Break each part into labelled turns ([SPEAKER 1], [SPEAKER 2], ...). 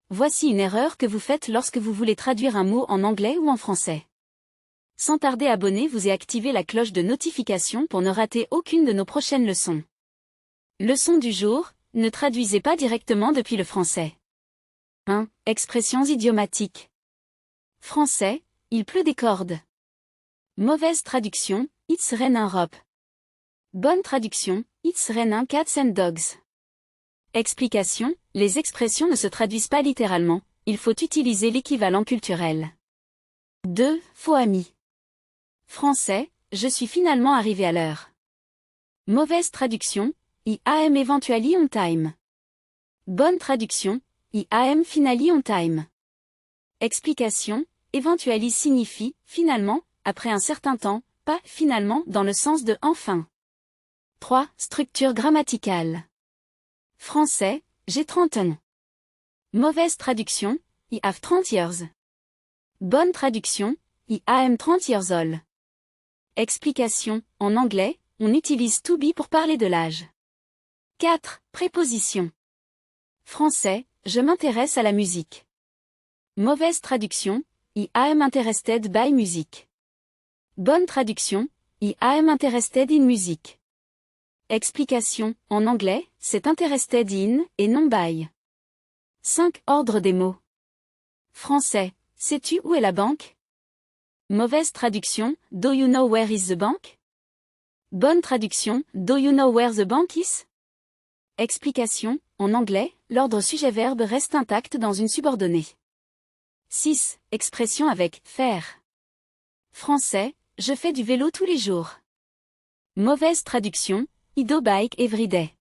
[SPEAKER 1] Voici une erreur que vous faites lorsque vous voulez traduire un mot en anglais ou en français. Sans tarder, abonnez-vous et activez la cloche de notification pour ne rater aucune de nos prochaines leçons. Leçon du jour, ne traduisez pas directement depuis le français. 1. Expressions idiomatiques. Français, il pleut des cordes. Mauvaise traduction, it's rain un rope. Bonne traduction, it's rain un cats and dogs. Explication, les expressions ne se traduisent pas littéralement, il faut utiliser l'équivalent culturel. 2. Faux ami. Français, je suis finalement arrivé à l'heure. Mauvaise traduction, I am eventually on time. Bonne traduction, I am finally on time. Explication, eventually signifie, finalement, après un certain temps, pas finalement dans le sens de enfin. 3. Structure grammaticale. Français, j'ai 30 ans. Mauvaise traduction, I have 30 years. Bonne traduction, I am 30 years old. Explication, en anglais, on utilise to be pour parler de l'âge. 4. Préposition. Français, je m'intéresse à la musique. Mauvaise traduction, I am interested by music. Bonne traduction, I am interested in music. Explication, en anglais, c'est interested in, et non by. 5. Ordre des mots. Français, sais-tu où est la banque? Mauvaise traduction, do you know where is the bank? Bonne traduction, do you know where the bank is? Explication, en anglais, l'ordre sujet-verbe reste intact dans une subordonnée. 6. Expression avec faire. Français, je fais du vélo tous les jours. Mauvaise traduction, I do bike every day.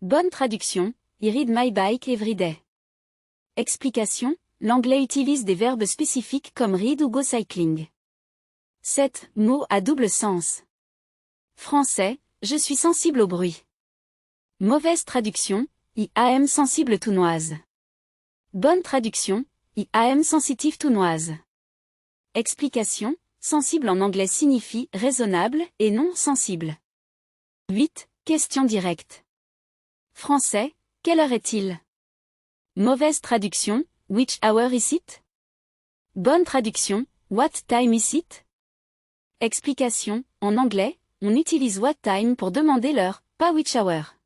[SPEAKER 1] Bonne traduction, I ride my bike every day. Explication, l'anglais utilise des verbes spécifiques comme ride ou go cycling. 7. Mots à double sens. Français, je suis sensible au bruit. Mauvaise traduction, I am sensible to noise. Bonne traduction, I am sensitive to noise. Explication, sensible en anglais signifie raisonnable et non sensible. 8. Question directe. Français, quelle heure est-il? Mauvaise traduction, which hour is it? Bonne traduction, what time is it? Explication, en anglais, on utilise what time pour demander l'heure, pas which hour.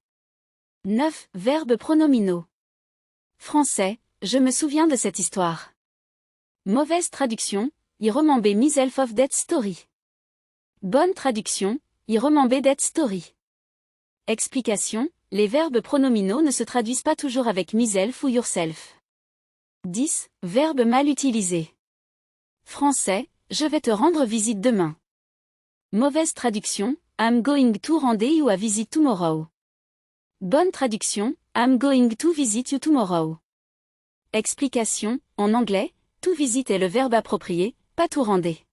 [SPEAKER 1] 9. Verbes pronominaux. Français, je me souviens de cette histoire. Mauvaise traduction, I remember myself of that story. Bonne traduction, I remember that story. Explication, les verbes pronominaux ne se traduisent pas toujours avec myself ou yourself. 10. Verbes mal utilisés. Français, je vais te rendre visite demain. Mauvaise traduction, I'm going to rendre you a visit tomorrow. Bonne traduction, I'm going to visit you tomorrow. Explication, en anglais, to visit est le verbe approprié, pas to rendre.